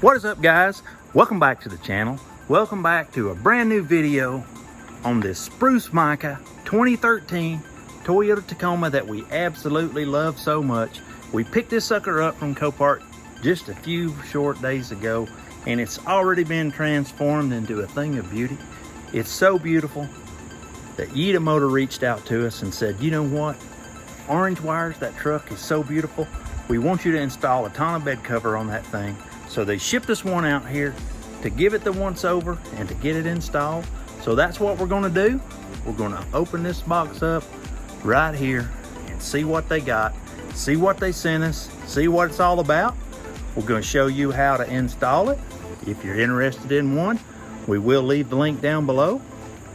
What is up, guys? Welcome back to the channel. Welcome back to a brand new video on this Spruce Mica 2013 Toyota Tacoma that we absolutely love so much. We picked this sucker up from Copart just a few short days ago, and it's already been transformed into a thing of beauty. It's so beautiful that YITAMOTOR reached out to us and said, you know what? Orange Wires, that truck is so beautiful. We want you to install a tonneau bed cover on that thing. So they shipped us one out here to give it the once over and to get it installed. So that's what we're gonna do. We're gonna open this box up right here and see what they got, see what they sent us, see what it's all about. We're gonna show you how to install it. If you're interested in one, we will leave the link down below.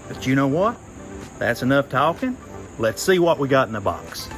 But you know what? That's enough talking. Let's see what we got in the box.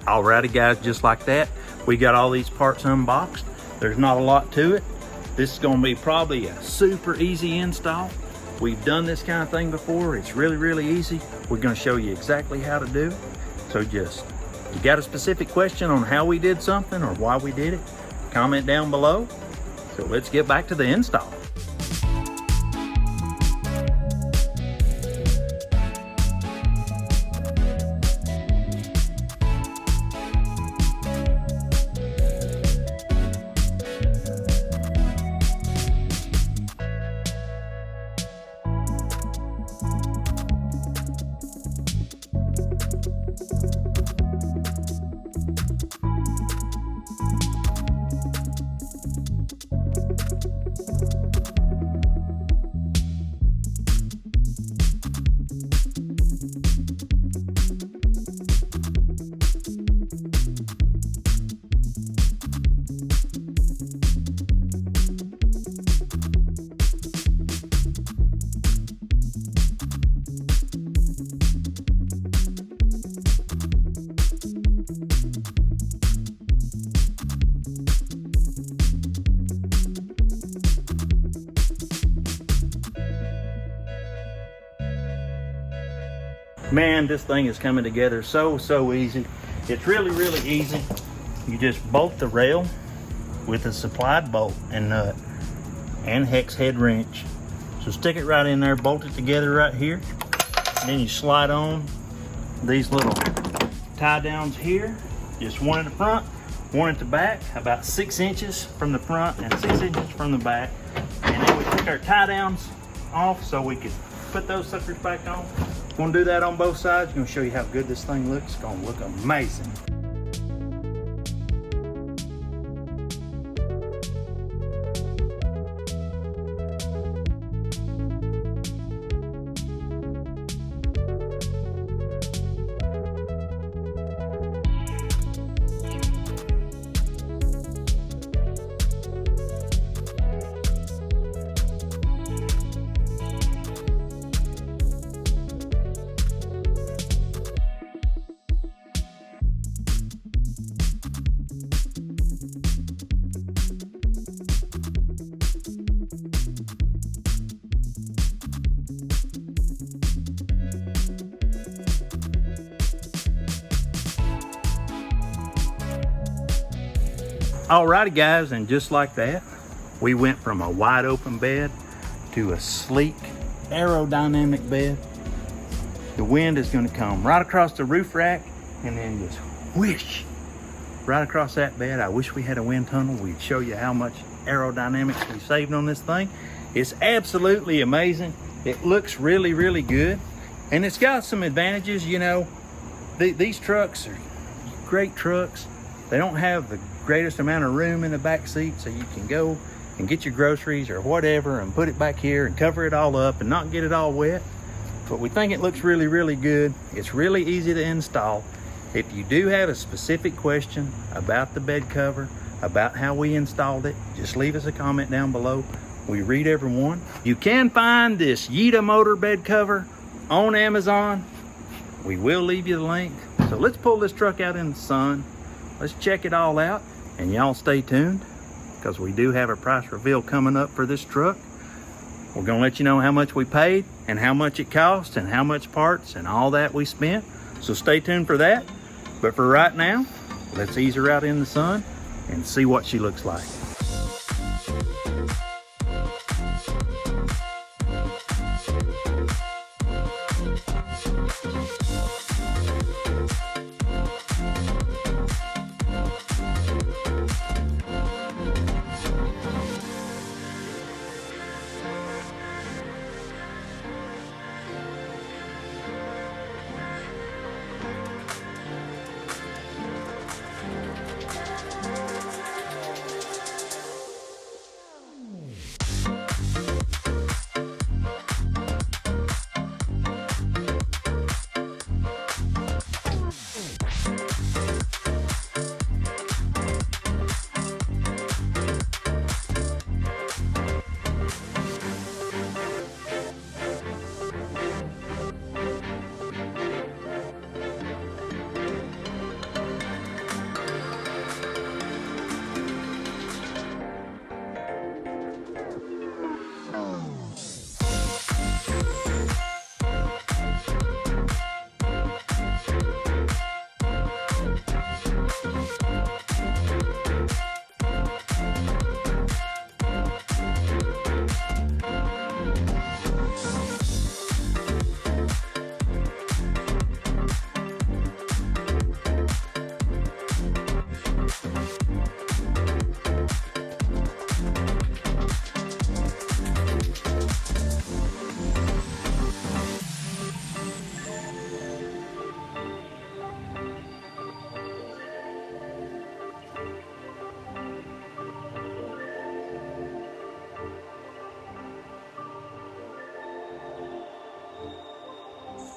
Alrighty guys, just like that, we got all these parts unboxed. There's not a lot to it. This is gonna be probably a super easy install. We've done this kind of thing before. It's really easy. We're gonna show you exactly how to do it. So just, if you got a specific question on how we did something or why we did it, comment down below. So let's get back to the install. Man, this thing is coming together so easy. It's really easy. You just bolt the rail with a supplied bolt and nut and hex head wrench. So stick it right in there, bolt it together right here, and then you slide on these little tie downs here. Just one in the front, one at the back, about 6 inches from the front and 6 inches from the back. And then we took our tie downs off so we could put those suckers back on. Gonna do that on both sides. Gonna show you how good this thing looks. It's gonna look amazing. Alrighty guys, and just like that, we went from a wide open bed to a sleek aerodynamic bed. The wind is going to come right across the roof rack and then just whoosh right across that bed. I wish we had a wind tunnel. We'd show you how much aerodynamics we saved on this thing. It's absolutely amazing. It looks really good, and it's got some advantages. You know, these trucks are great trucks. They don't have the greatest amount of room in the back seat, so you can go and get your groceries or whatever and put it back here and cover it all up and not get it all wet. But we think it looks really good. It's really easy to install. If you do have a specific question about the bed cover, about how we installed it, just leave us a comment down below. We read every one. You can find this YITAMOTOR bed cover on Amazon. We will leave you the link. So let's pull this truck out in the sun. Let's check it all out, and y'all stay tuned because we do have a price reveal coming up for this truck. We're gonna let you know how much we paid and how much it cost and how much parts and all that we spent. So stay tuned for that. But for right now, let's ease her out in the sun and see what she looks like.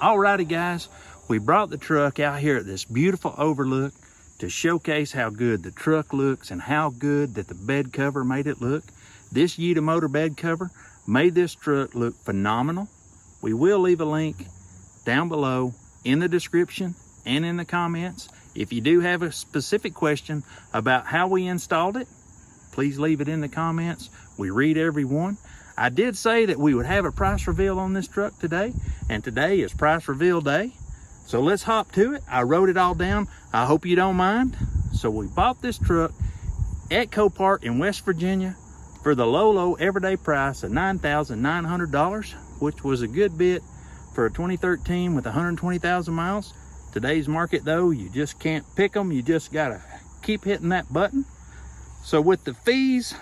Alrighty guys, we brought the truck out here at this beautiful overlook to showcase how good the truck looks and how good that the bed cover made it look. This YITAMOTOR bed cover made this truck look phenomenal. We will leave a link down below in the description and in the comments. If you do have a specific question about how we installed it, please leave it in the comments. We read every one. I did say that we would have a price reveal on this truck today, and today is price reveal day. So let's hop to it. I wrote it all down. I hope you don't mind. So we bought this truck at Copart in West Virginia for the low everyday price of $9,900, which was a good bit for a 2013 with 120,000 miles. Today's market though, you just can't pick them. You just gotta keep hitting that button. So with the fees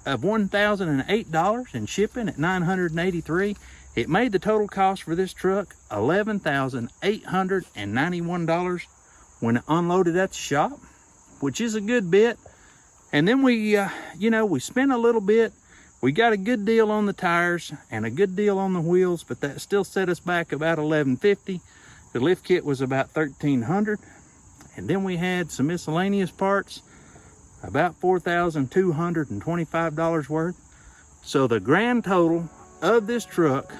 of $1,008 and shipping at $983, it made the total cost for this truck $11,891 when it unloaded at the shop, which is a good bit. And then we spent a little bit. We got a good deal on the tires and a good deal on the wheels, but that still set us back about $1,150. The lift kit was about $1,300. And then we had some miscellaneous parts, about $4,225 worth. So the grand total of this truck,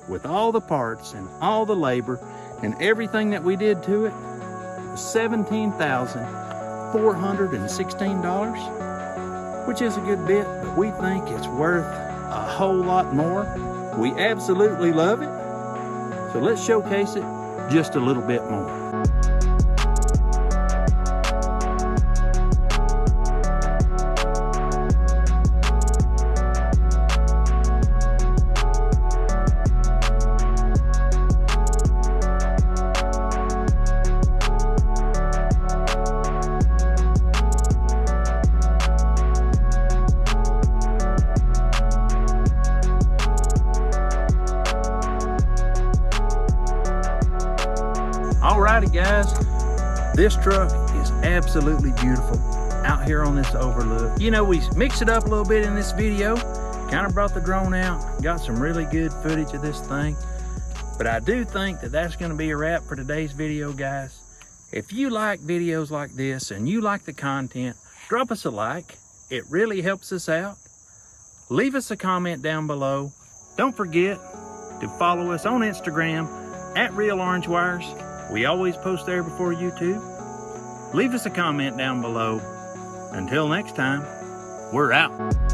with all the parts and all the labor and everything that we did to it, was $17,416, which is a good bit, but we think it's worth a whole lot more. We absolutely love it. So let's showcase it just a little bit more. Alrighty guys, this truck is absolutely beautiful out here on this overlook. You know, we mixed it up a little bit in this video, kind of brought the drone out, got some really good footage of this thing. But I do think that that's going to be a wrap for today's video, guys. If you like videos like this and you like the content, drop us a like. It really helps us out. Leave us a comment down below. Don't forget to follow us on Instagram at Real Orange Wires. We always post there before YouTube. Leave us a comment down below. Until next time, we're out.